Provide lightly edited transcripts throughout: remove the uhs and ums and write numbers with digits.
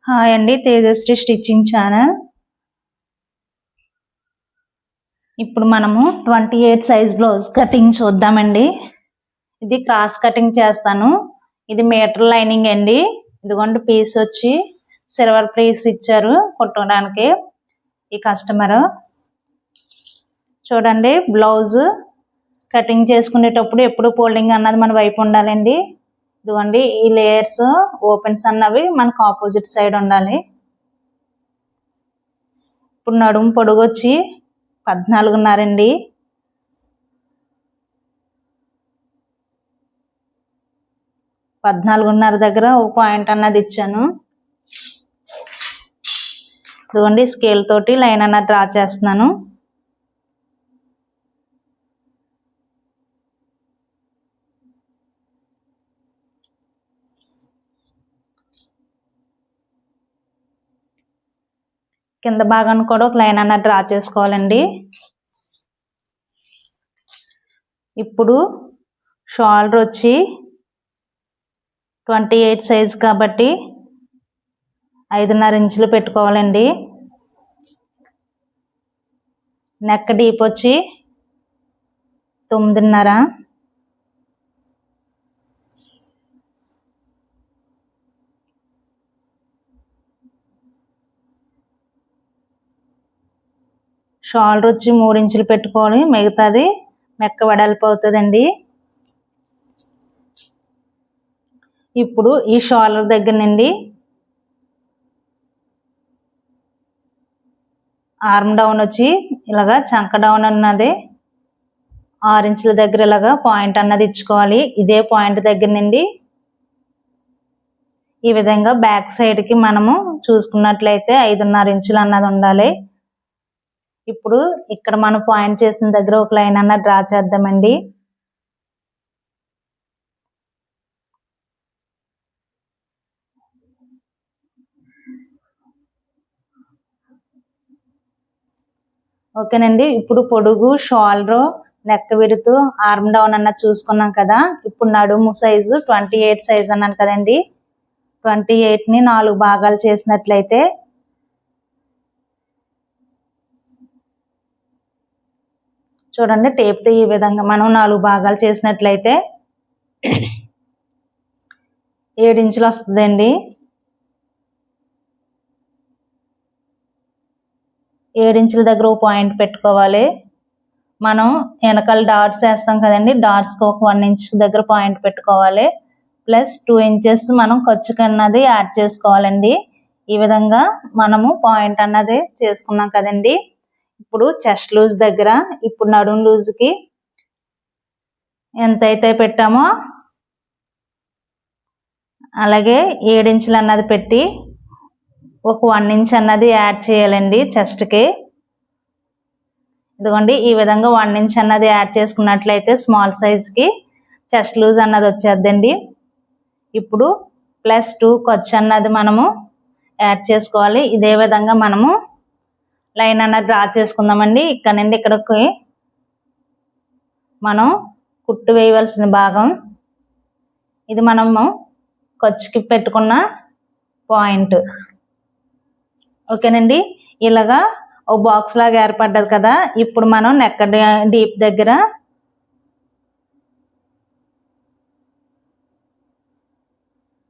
Hi అండి, Tejasri stitching channel. ఇప్పుడు మనము 28 సైజ్ బ్లౌజ్ కటింగ్ చూద్దామండి. ఇది క్రాస్ కటింగ్ చేస్తాను. ఇది మీటర్ లైనింగ్ అండి. ఇదిగోండి పీస్ వచ్చి సిల్వర్ పీస్ ఇచ్చారు కుట్టడానికి ఈ కస్టమర్. చూడండి, బ్లౌజ్ కటింగ్ చేసుకునేటప్పుడు ఎప్పుడు ఫోల్డింగ్ అన్నది మన వైపు ఉండాలండి. ఇదిగోండి, ఈ లేయర్స్ ఓపెన్స్ అన్నవి మనకు ఆపోజిట్ సైడ్ ఉండాలి. ఇప్పుడు నడుము పొడుగు వచ్చి 14.5 అండి. దగ్గర ఒక పాయింట్ అన్నది ఇచ్చాను. ఇదిగోండి, స్కేల్ తోటి లైన్ అన్నది డ్రా చేస్తున్నాను. కింద భాగాన్ని కూడా ఒక లైన్ అన్నది డ్రా చేసుకోవాలండి. ఇప్పుడు షోల్డర్ వచ్చి 28 సైజ్ కాబట్టి 5.5 ఇంచులు పెట్టుకోవాలండి. నెక్ డీప్ వచ్చి 9.5. షోల్డర్ వచ్చి 3 ఇంచులు పెట్టుకొని మిగతాది మెక్క వెడల్పు అవుతుందండి. ఇప్పుడు ఈ షోల్డర్ దగ్గర నుండి ఆర్మ్ డౌన్ వచ్చి ఇలాగా చంక డౌన్ అన్నది 6 ఇంచుల దగ్గర ఇలాగా పాయింట్ అన్నది ఇచ్చుకోవాలి. ఇదే పాయింట్ దగ్గర నుండి ఈ విధంగా బ్యాక్ సైడ్కి మనము చూసుకున్నట్లయితే 5.5 ఇంచులు అన్నది ఉండాలి. ఇప్పుడు ఇక్కడ మనం పాయింట్ చేసిన దగ్గర ఒక లైన్ అన్నది డ్రా చేద్దామండి. ఓకేనండి, ఇప్పుడు పొడుగు, షోల్డర్, నెక్ విడుతు, ఆర్మ్ డౌన్ అన్నది చూసుకున్నాం కదా. ఇప్పుడు నడుము సైజు 28 సైజ్ అన్నాను కదండి. 28ని 4 భాగాలు చేసినట్లయితే చూడండి, టేప్తో ఈ విధంగా మనం 4 భాగాలు చేసినట్లయితే 7 ఇంచులు వస్తుందండి. 7 ఇంచుల దగ్గర ఒక పాయింట్ పెట్టుకోవాలి. మనం వెనకాల డాట్స్ వేస్తాం కదండి, డాట్స్కి ఒక 1 ఇంచ్ దగ్గర పాయింట్ పెట్టుకోవాలి. ప్లస్ 2 ఇంచెస్ మనం ఖర్చుకు అన్నది యాడ్ చేసుకోవాలండి. ఈ విధంగా మనము పాయింట్ అన్నది చేసుకున్నాం కదండి. ఇప్పుడు చెస్ట్ లూజ్ దగ్గర ఇప్పుడు నడుము లూజ్కి ఎంతైతే పెట్టామో అలాగే 7 ఇంచులు అన్నది పెట్టి ఒక 1 ఇంచ్ అన్నది యాడ్ చేయాలండి చెస్ట్కి. ఇదిగోండి, ఈ విధంగా 1 ఇంచ్ అన్నది యాడ్ చేసుకున్నట్లయితే స్మాల్ సైజ్కి చెస్ట్ లూజ్ అన్నది వచ్చేద్దండి. ఇప్పుడు +2 ఖర్చు అన్నది మనము యాడ్ చేసుకోవాలి. ఇదే విధంగా మనము లైన్ అన్నది డ్రా చేసుకుందామండి. ఇక్కడ నుండి ఇక్కడికి మనం కుట్టు వేయవలసిన భాగం ఇది. మనము ఖర్చుకి పెట్టుకున్న పాయింట్. ఓకేనండి, ఇలాగా ఒక బాక్స్ లాగా ఏర్పడ్డది కదా. ఇప్పుడు మనం నెక్ డీప్ దగ్గర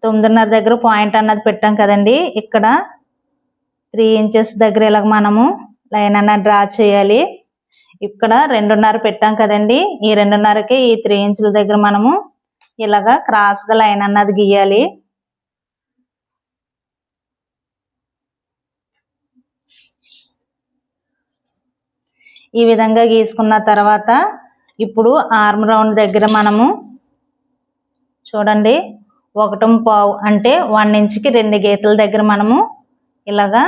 9.5 దగ్గర పాయింట్ అన్నది పెట్టాం కదండి. ఇక్కడ 3 ఇంచెస్ దగ్గర ఇలాగ మనము లైన్ అన్నది డ్రా చేయాలి. ఇక్కడ 2.5 పెట్టాం కదండి. ఈ 2.5కి ఈ 3 ఇంచుల దగ్గర మనము ఇలాగా క్రాస్గా లైన్ అన్నది గీయాలి. ఈ విధంగా గీసుకున్న తర్వాత ఇప్పుడు ఆర్మ్ రౌండ్ దగ్గర మనము చూడండి 1.5 అంటే 1 ఇంచ్కి 2 గీతల దగ్గర మనము ఇలాగా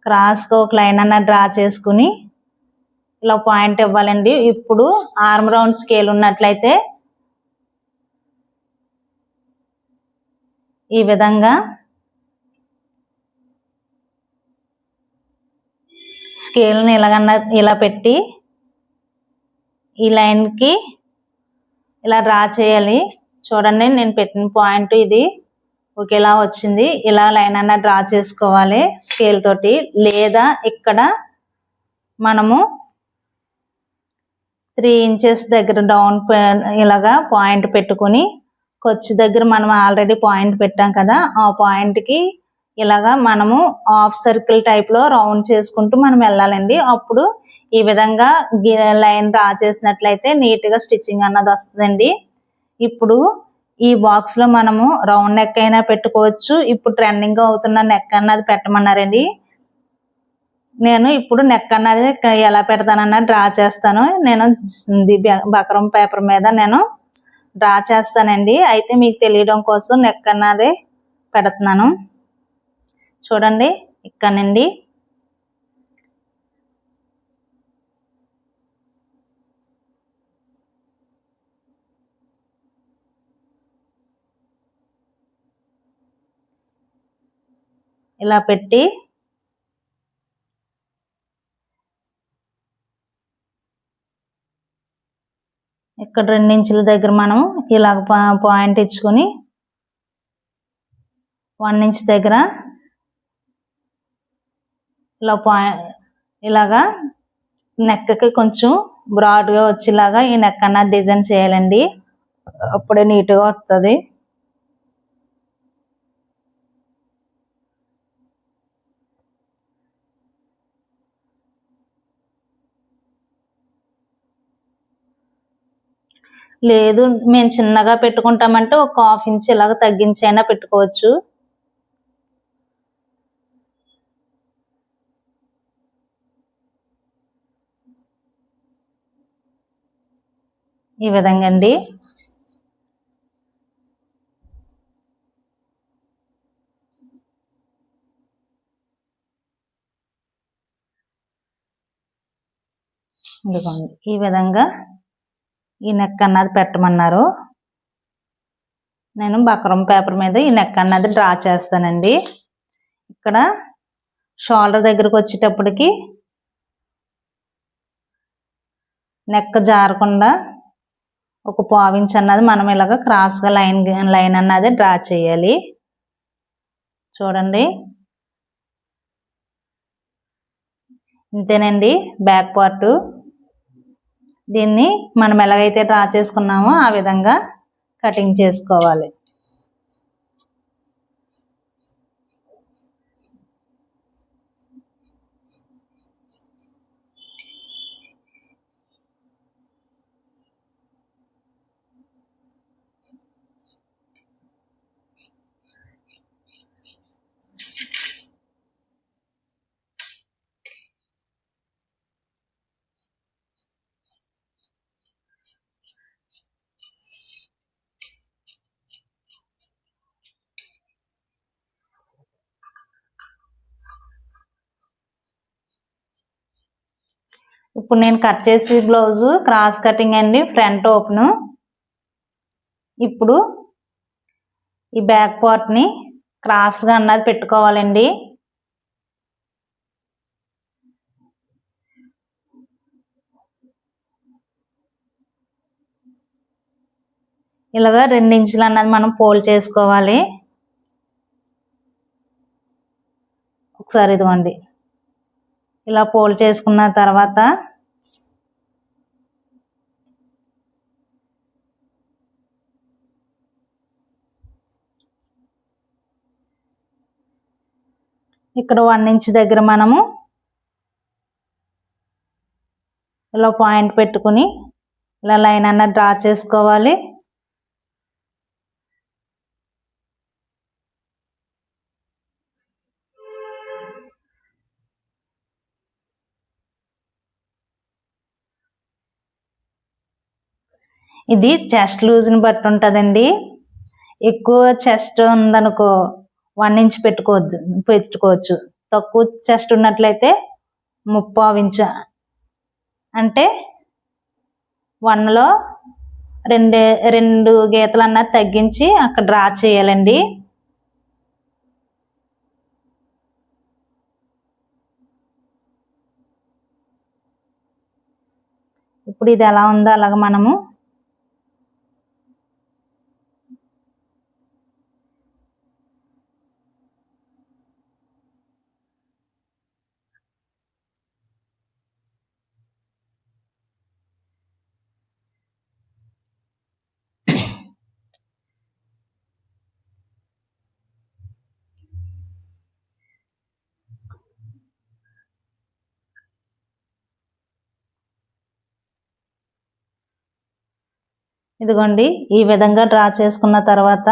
క్రాస్గా ఒక లైన్ అన్నది డ్రా చేసుకుని ఇలా పాయింట్ ఇవ్వాలండి. ఇప్పుడు ఆర్మ్ రౌండ్ స్కేల్ ఉన్నట్లయితే ఈ విధంగా స్కేల్ని ఇలా పెట్టి ఈ లైన్కి ఇలా డ్రా చేయాలి. చూడండి, నేను పెట్టిన పాయింట్ ఇది ఒకేలా వచ్చింది. ఇలా లైన్ అన్న డ్రా చేసుకోవాలి స్కేల్ తోటి, లేదా ఇక్కడ మనము 3 ఇంచెస్ దగ్గర డౌన్ ఇలాగా పాయింట్ పెట్టుకుని ఖర్చు దగ్గర మనం ఆల్రెడీ పాయింట్ పెట్టాం కదా, ఆ పాయింట్కి ఇలాగా మనము హాఫ్ సర్కిల్ టైప్లో రౌండ్ చేసుకుంటూ మనం వెళ్ళాలండి. అప్పుడు ఈ విధంగా లైన్ డ్రా చేసినట్లయితే నీట్గా స్టిచ్చింగ్ అన్నది వస్తుందండి. ఇప్పుడు ఈ బాక్స్లో మనము రౌండ్ నెక్ అయినా పెట్టుకోవచ్చు. ఇప్పుడు ట్రెండింగ్ అవుతున్న నెక్ అన్నది పెట్టమన్నారండి. నేను ఇప్పుడు నెక్ అన్నది ఎలా పెడతానన్నది డ్రా చేస్తాను. నేను బక్రం పేపర్ మీద నేను డ్రా చేస్తానండి. అయితే మీకు తెలియడం కోసం నెక్ అన్నది పెడుతున్నాను. చూడండి, ఇక్కడ నుండి ఇలా పెట్టి ఇక్కడ 2 ఇంచుల దగ్గర మనం ఇలాగ పాయింట్ ఇచ్చుకొని 1 ఇంచ్ దగ్గర ఇలా ఇలాగా నెక్కి కొంచెం బ్రాడ్గా వచ్చేలాగా ఈ నెక్ అన్నది డిజైన్ చేయాలండి. అప్పుడే నీట్గా వస్తుంది. లేదు మేము చిన్నగా పెట్టుకుంటామంటే ఒక 1/2 ఇంచ్ ఇలాగ తగ్గించి అయినా పెట్టుకోవచ్చు. ఈ విధంగా అండి. ఇదిగోండి, ఈ విధంగా ఈ నెక్ అన్నది పెట్టమన్నారు. నేను బక్రం పేపర్ మీద ఈ నెక్ అన్నది డ్రా చేస్తానండి. ఇక్కడ షోల్డర్ దగ్గరకు వచ్చేటప్పటికి నెక్ జారకుండా ఒక 1/4 ఇంచ్ అన్నది మనం ఇలాగ క్రాస్గా లైన్ అన్నది డ్రా చేయాలి. చూడండి, ఇంతేనండి బ్యాక్ పార్ట్. దీన్ని మనం ఎలాగైతే డ్రా చేసుకున్నామో ఆ విధంగా కటింగ్ చేసుకోవాలి. ఇప్పుడు నేను కట్ చేసి బ్లౌజు క్రాస్ కటింగ్ అండి, ఫ్రంట్ ఓపెన్. ఇప్పుడు ఈ బ్యాక్ పార్ట్ని క్రాస్గా అన్నది పెట్టుకోవాలండి. ఇలాగా 2 ఇంచులు అన్నది మనం ఫోల్డ్ చేసుకోవాలి. ఒకసారి ఇదిగోండి, ఇలా ఫోల్డ్ చేసుకున్న తర్వాత ఇక్కడ 1 ఇంచ్ దగ్గర మనము ఇలా పాయింట్ పెట్టుకుని ఇలా లైన్ అన్నది డ్రా చేసుకోవాలి. ఇది చెస్ట్ లూజ్ని బట్టి ఉంటుందండి. ఎక్కువ చెస్ట్ ఉందనుకో 1 ఇంచ్ పెట్టుకోవచ్చు. తక్కువ చెస్ట్ ఉన్నట్లయితే 3/4 ఇంచ్, అంటే 1లో 2 గీతలు అన్నది తగ్గించి అక్కడ డ్రా చేయాలండి. ఇప్పుడు ఇది ఎలా ఉందో అలాగ మనము ఇదిగోండి ఈ విధంగా డ్రా చేసుకున్న తర్వాత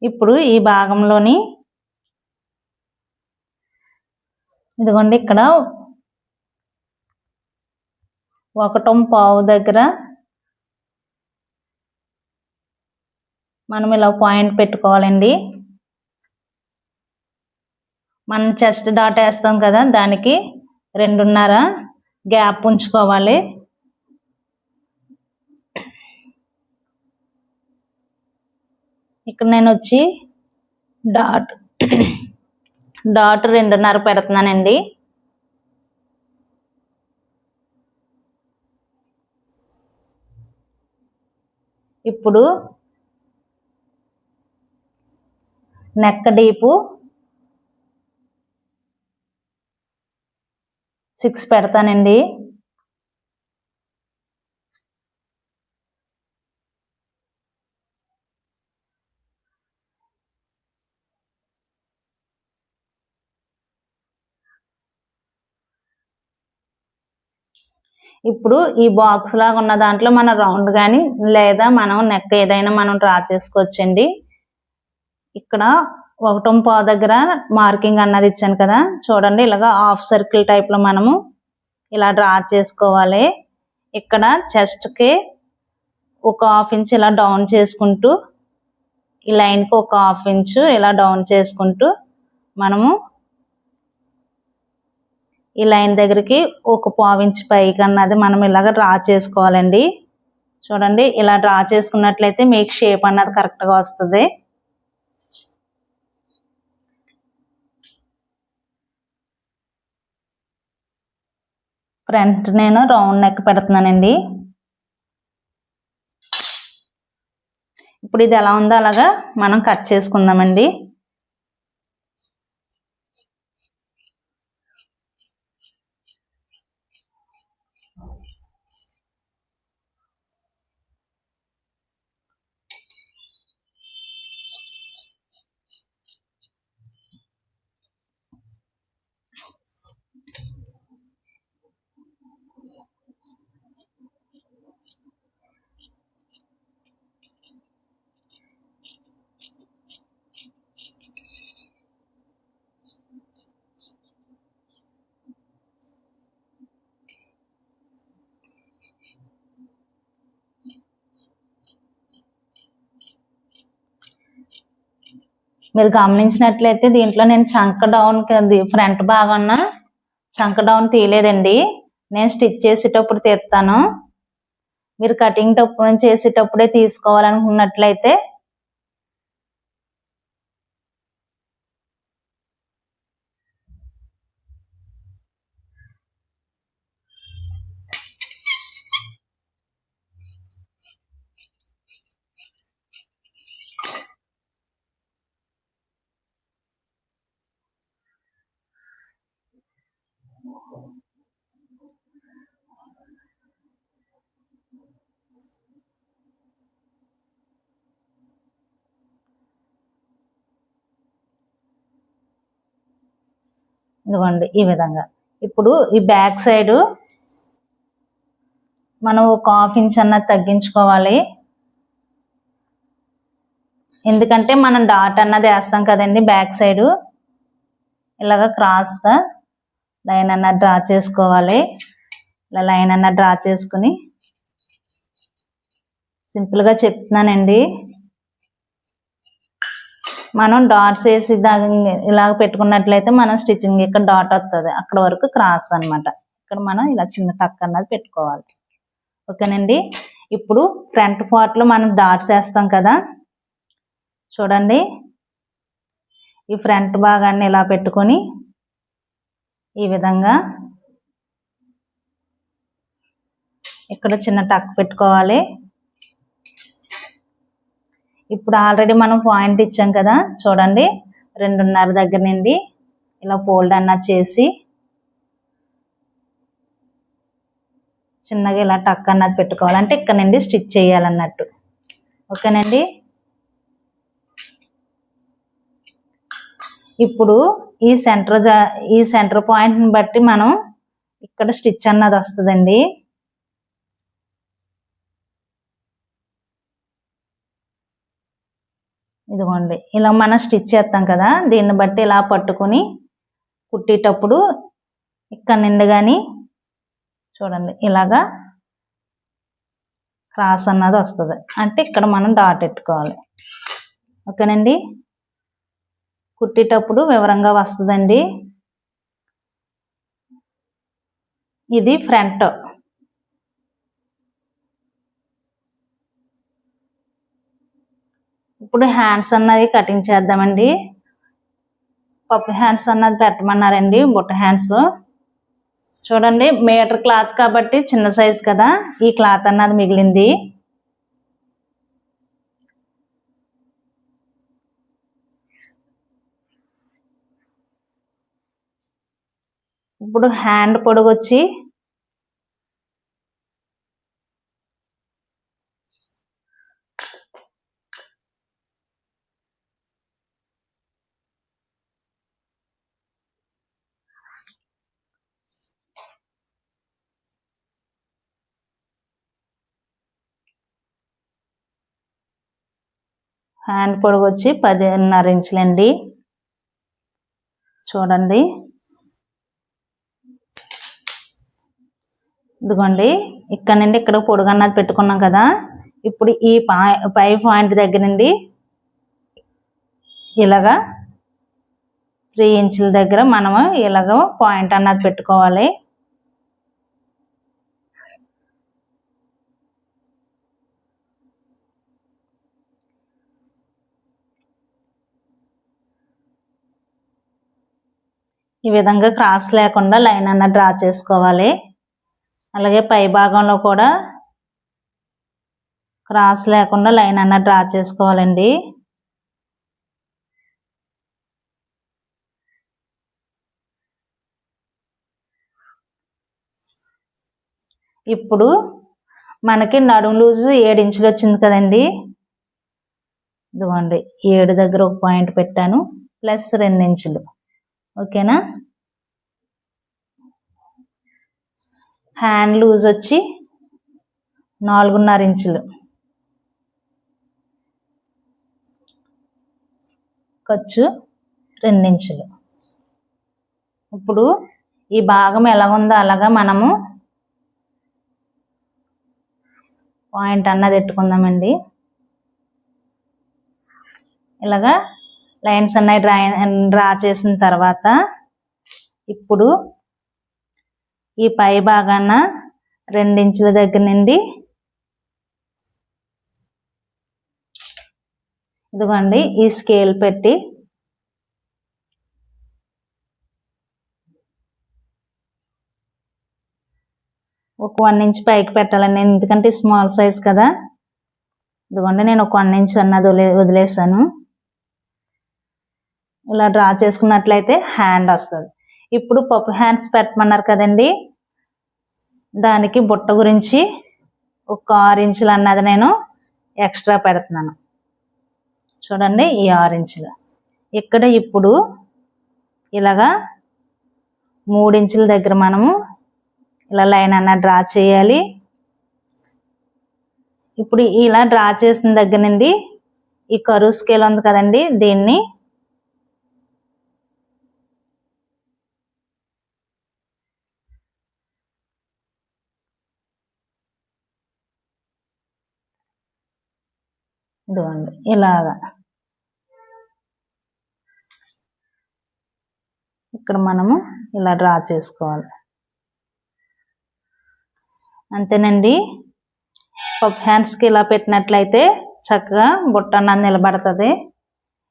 ఇప్పుడు ఈ భాగంలోని ఇదిగోండి ఇక్కడ 1/4 దగ్గర మనం ఇలా పాయింట్ పెట్టుకోవాలండి. మనం చెస్ట్ డాట్ వేస్తాం కదా, దానికి 2.5 గ్యాప్ ఉంచుకోవాలి. ఇక్కడ నేను వచ్చి డాట్ 2.5 పెడుతున్నానండి. ఇప్పుడు నెక్ డీపు 6 పెడతానండి. ఇప్పుడు ఈ బాక్స్ లాగా ఉన్న దాంట్లో మనం రౌండ్ కానీ లేదా మనం నెక్ ఏదైనా మనం డ్రా చేసుకోవచ్చండి. ఇక్కడ 1/4 దగ్గర మార్కింగ్ అన్నది ఇచ్చాను కదా, చూడండి ఇలాగా హాఫ్ సర్కిల్ టైప్ లో మనము ఇలా డ్రా చేసుకోవాలి. ఇక్కడ చెస్ట్ కి 1/2 ఇంచ్ ఇలా డౌన్ చేసుకుంటూ ఈ లైన్ కి 1/2 ఇంచ్ ఇలా డౌన్ చేసుకుంటూ మనము ఈ లైన్ దగ్గరికి 1/4 ఇంచ్ పైకి అన్నది మనం ఇలాగ డ్రా చేసుకోవాలండి. చూడండి ఇలా డ్రా చేసుకున్నట్లయితే మీకు షేప్ అన్నది కరెక్ట్గా వస్తుంది. ఫ్రంట్ నేను రౌండ్ నెక్ పెడుతున్నానండి. ఇప్పుడు ఇది ఎలా ఉందో అలాగా మనం కట్ చేసుకుందామండి. మీరు గమనించినట్లయితే దీంట్లో నేను చంక డౌన్ ఫ్రంట్ భాగాన చంక డౌన్ తీయలేదండి. నేను స్టిచ్ చేసేటప్పుడు తీస్తాను. మీరు కటింగ్ టప్పుడు చేసేటప్పుడే తీసుకోవాలనుకున్నట్లయితే ఇదిగోండి ఈ విధంగా. ఇప్పుడు ఈ బ్యాక్ సైడ్ మనం 1/2 ఇంచ్ అన్నది తగ్గించుకోవాలి. ఎందుకంటే మనం డాట్ అన్నది వేస్తాం కదండి బ్యాక్ సైడ్. ఇలాగ క్రాస్గా లైన్ అన్నది డ్రా చేసుకోవాలి. ఇలా లైన్ అన్నది డ్రా చేసుకుని సింపుల్గా చెప్తున్నానండి. మనం డాట్స్ వేసి ఇలాగ పెట్టుకున్నట్లయితే మనం స్టిచ్చింగ్ ఇక్కడ డాట్ వస్తుంది, అక్కడ వరకు క్రాస్ అన్నమాట. ఇక్కడ మనం ఇలా చిన్న టక్ అన్నది పెట్టుకోవాలి. ఓకేనండి. ఇప్పుడు ఫ్రంట్ పార్ట్ లో మనం డాట్స్ వేస్తాం కదా, చూడండి ఈ ఫ్రంట్ భాగాన్ని ఇలా పెట్టుకొని ఈ విధంగా ఇక్కడ చిన్న టక్ పెట్టుకోవాలి. ఇప్పుడు ఆల్రెడీ మనం పాయింట్ ఇచ్చాం కదా, చూడండి 2.5 దగ్గర నుండి ఇలా ఫోల్డ్ అన్నది చేసి చిన్నగా ఇలా టక్ అన్నది పెట్టుకోవాలి. అంటే ఇక్కడ నుండి స్టిచ్ చేయాలన్నట్టు. ఓకేనండి. ఇప్పుడు ఈ సెంటర్ పాయింట్ని బట్టి మనం ఇక్కడ స్టిచ్ అన్నది వస్తుందండి. ఇదిగోండి ఇలా మనం స్టిచ్ చేస్తాం కదా, దీన్ని బట్టి ఇలా పట్టుకుని కుట్టేటప్పుడు ఇక్కడ నుండి కానీ చూడండి ఇలాగా క్రాస్ అన్నది వస్తుంది. అంటే ఇక్కడ మనం డాట్ పెట్టుకోవాలి. ఓకేనండి. కుట్టేటప్పుడు వివరంగా వస్తుందండి. ఇది ఫ్రంట్. ఇప్పుడు హ్యాండ్స్ అన్నది కటింగ్ చేద్దామండి. పప్పు హ్యాండ్స్ అన్నది పెట్టమన్నారండి, బుట్ట హ్యాండ్స్. చూడండి మీటర్ క్లాత్ కాబట్టి చిన్న సైజ్ కదా, ఈ క్లాత్ అన్నది మిగిలింది. ఇప్పుడు హ్యాండ్ పొడుగు వచ్చి హ్యాండ్ పొడుగు వచ్చి 10.5 ఇంచులండి. చూడండి ఇదిగోండి ఇక్కడ నుండి ఇక్కడ పొడుగు అన్నది పెట్టుకున్నాం కదా, ఇప్పుడు ఈ పై పాయింట్ దగ్గర నుండి ఇలాగా 3 ఇంచుల దగ్గర మనము ఇలాగ పాయింట్ అన్నది పెట్టుకోవాలి. ఈ విధంగా క్రాస్ లేకుండా లైన్ అన్నది డ్రా చేసుకోవాలి. అలాగే పై భాగంలో కూడా క్రాస్ లేకుండా లైన్ అన్నది డ్రా చేసుకోవాలండి. ఇప్పుడు మనకి నడుము లూజు 7 ఇంచులు వచ్చింది కదండి. ఇదిగోండి 7 దగ్గర ఒక పాయింట్ పెట్టాను, ప్లస్ 2 ఇంచులు. ఓకేనా. హ్యాండ్ లూజ్ వచ్చి 4.5 ఇంచులు, ఖర్చు 2 ఇంచులు. ఇప్పుడు ఈ భాగం ఎలా ఉందో అలాగా మనము పాయింట్ అన్నది పెట్టుకుందామండి. ఇలాగా లైన్స్ అన్నవి డ్రా చేసిన తర్వాత ఇప్పుడు ఈ పై భాగాన 2 ఇంచుల దగ్గర నుండి ఇదిగోండి ఈ స్కేల్ పెట్టి ఒక 1 ఇంచ్ పైకి పెట్టాలండి, ఎందుకంటే స్మాల్ సైజ్ కదా. ఇదిగోండి నేను ఒక 1 ఇంచ్ అన్నది వదిలేసాను. ఇలా డ్రా చేసుకున్నట్లయితే హ్యాండ్ వస్తుంది. ఇప్పుడు పప్పు హ్యాండ్స్ పెట్టమన్నారు కదండి, దానికి బుట్ట గురించి ఒక 6 ఇంచులు అన్నది నేను ఎక్స్ట్రా పెడుతున్నాను. చూడండి ఈ 6 ఇంచులు. ఇక్కడ ఇప్పుడు ఇలాగా 3 ఇంచుల దగ్గర మనము ఇలా లైన్ అన్నది డ్రా చేయాలి. ఇప్పుడు ఇలా డ్రా చేసిన దగ్గర నుండి ఈ కరువు స్కేల్ ఉంది కదండి, దీన్ని ఇదిగోండి ఇలాగా ఇక్కడ మనము ఇలా డ్రా చేసుకోవాలి. అంతేనండి. పఫ్ హ్యాండ్స్కి ఇలా పెట్టినట్లయితే చక్కగా బుట్ట అన్నది నిలబడుతుంది.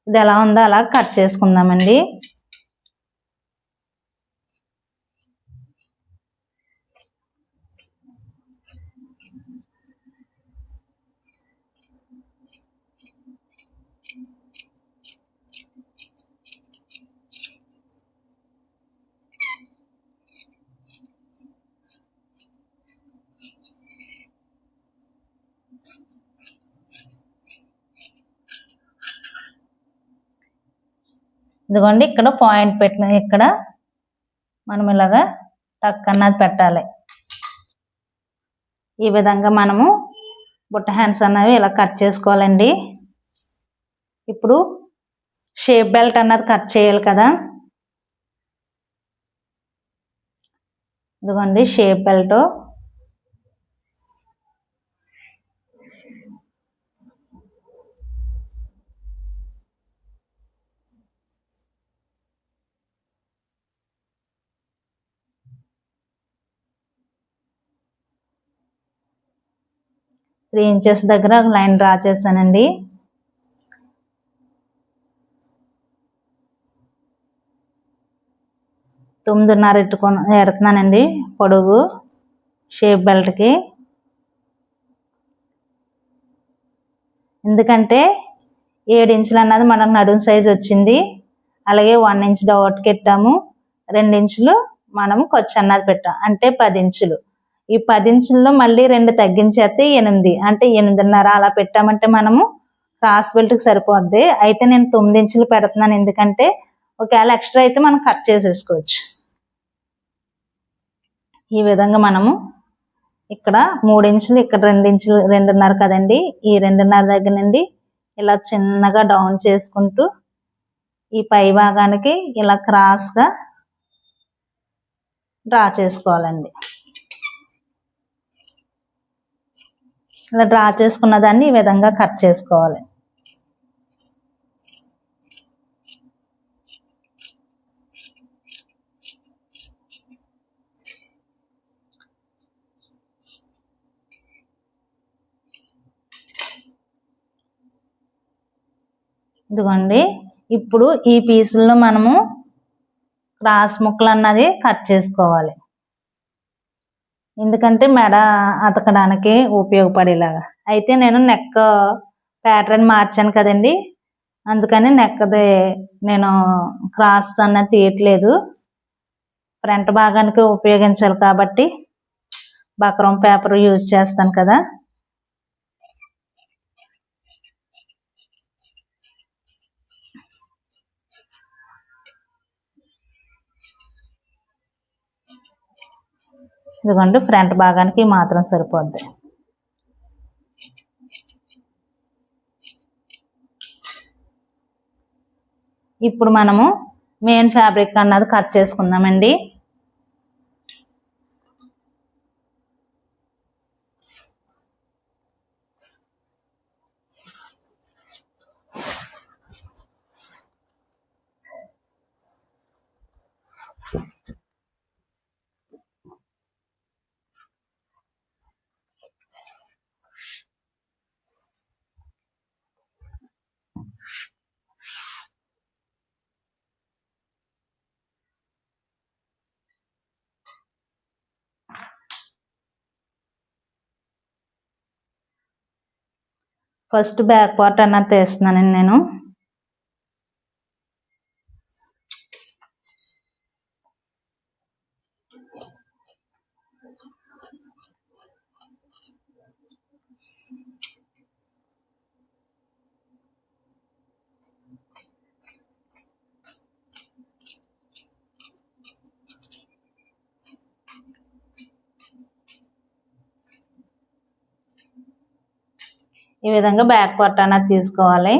ఇది ఎలా ఉందో అలా కట్ చేసుకుందామండి. ఇదిగోండి ఇక్కడ పాయింట్ పెట్టిన ఇక్కడ మనం ఇలాగా టక్ అన్నది పెట్టాలి. ఈ విధంగా మనము బుట్ట హ్యాండ్స్ అన్నవి ఇలా కట్ చేసుకోవాలండి. ఇప్పుడు షేప్ బెల్ట్ అన్నది కట్ చేయాలి కదా. ఇదిగోండి షేప్ బెల్ట్. త్రీ ఇంచెస్ దగ్గర లైన్ డ్రా చేశానండి. తొమ్మిదిన్నర ఎడుతున్నానండి పొడుగు షేప్ బెల్ట్కి. ఎందుకంటే 7 ఇంచులు అన్నది మనకు నడుము సైజ్ వచ్చింది. అలాగే 1 ఇంచ్ డౌట్కి పెట్టాము. 2 ఇంచులు మనము ఖర్చు అన్నది పెట్టాం, అంటే 10 ఇంచులు. ఈ 10 ఇంచుల్లో మళ్ళీ 2 తగ్గించేస్తే 8, అంటే 8.5 అలా పెట్టామంటే మనము క్రాస్ బెల్ట్కి సరిపోద్ది. అయితే నేను 9 ఇంచులు పెడుతున్నాను, ఎందుకంటే ఒకవేళ ఎక్స్ట్రా అయితే మనం కట్ చేసేసుకోవచ్చు. ఈ విధంగా మనము ఇక్కడ 3 ఇంచులు, ఇక్కడ 2 ఇంచులు, 2.5 కదండి. ఈ 2.5 దగ్గర నుండి ఇలా చిన్నగా డౌన్ చేసుకుంటూ ఈ పై భాగానికి ఇలా క్రాస్గా డ్రా చేసుకోవాలండి. ఇలా డ్రా చేసుకున్న దాన్ని ఈ విధంగా కట్ చేసుకోవాలి. ఇదిగోండి ఇప్పుడు ఈ పీసుల్లో మనము క్రాస్ ముక్కలు అన్నది కట్ చేసుకోవాలి. ఎందుకంటే మెడ అతకడానికి ఉపయోగపడేలాగా. అయితే నేను నెక్ ప్యాటర్న్ మార్చాను కదండి, అందుకని నెక్ది నేను క్రాస్ అన్నది తీయట్లేదు. ఫ్రంట్ భాగానికి ఉపయోగించాలి కాబట్టి బక్రం పేపర్ యూజ్ చేస్తాను కదా. ఇదిగోండి ఫ్రంట్ భాగానికి మాత్రం సరిపోద్ది. ఇప్పుడు మనము మెయిన్ ఫ్యాబ్రిక్ అన్నది కట్ చేసుకుందామండి. ఫస్ట్ బ్యాక్ పార్ట్ అన్నది తీస్తున్నానండి నేను. ఈ విధంగా బ్యాక్ పార్ట్ అన్నది తీసుకోవాలి.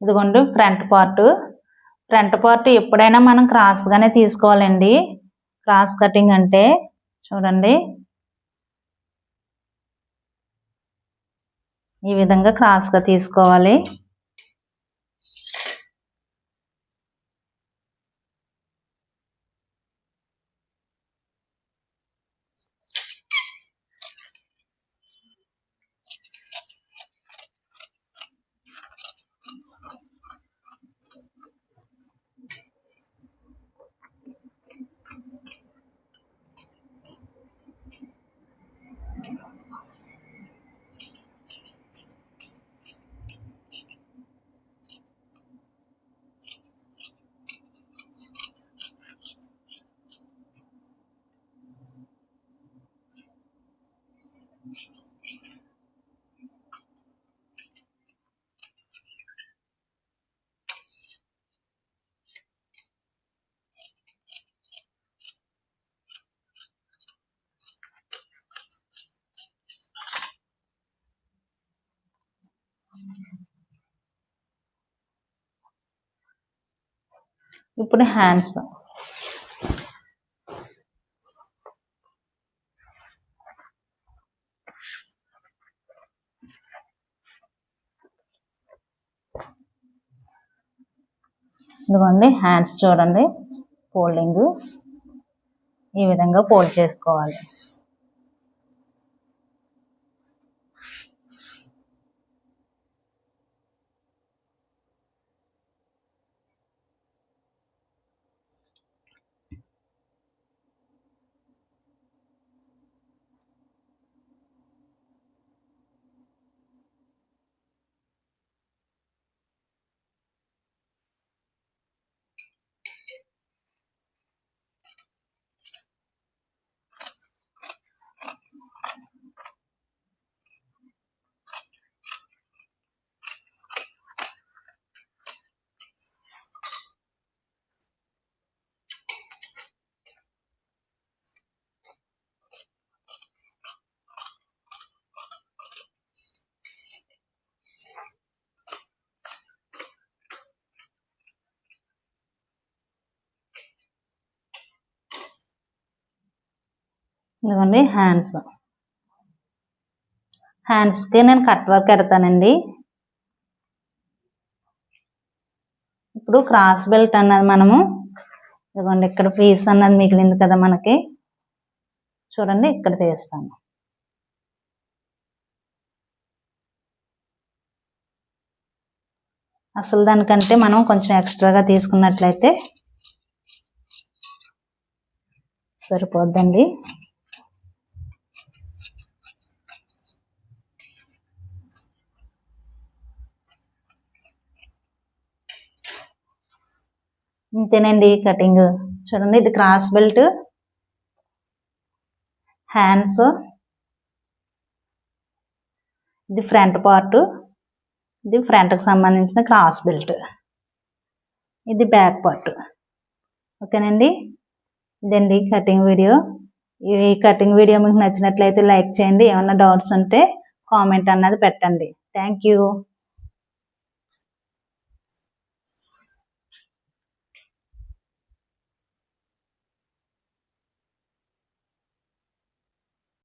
ఇదిగోండి ఫ్రంట్ పార్ట్ ఎప్పుడైనా మనం క్రాస్గానే తీసుకోవాలండి. క్రాస్ కటింగ్ అంటే చూడండి ఈ విధంగా క్రాస్గా తీసుకోవాలి. ఇప్పుడు హ్యాండ్స్. ఇదిగోండి హ్యాండ్స్ చూడండి, ఫోల్డింగ్ ఈ విధంగా ఫోల్డ్ చేసుకోవాలి. ఇదిగోండి హ్యాండ్స్కి నేను కట్ వర్క్ పెడతానండి. ఇప్పుడు క్రాస్ బెల్ట్ అన్నది మనము ఇదిగోండి ఇక్కడ పీస్ అన్నది మిగిలింది కదా మనకి, చూడండి ఇక్కడ తీస్తాను. అసలు దానికంటే మనం కొంచెం ఎక్స్ట్రాగా తీసుకున్నట్లయితే సరిపోద్దండి. ఇంతేనండి కటింగ్. చూడండి ఇది క్రాస్ బెల్ట్, హ్యాండ్స్, ఇది ఫ్రంట్ పార్ట్, ఇది ఫ్రంట్కి సంబంధించిన క్రాస్ బెల్ట్, ఇది బ్యాక్ పార్ట్. ఓకేనండి, ఇదండి కటింగ్ వీడియో. ఈ కటింగ్ వీడియో మీకు నచ్చినట్లయితే లైక్ చేయండి. ఏమైనా డౌట్స్ ఉంటే కామెంట్ అన్నది పెట్టండి. Thank you.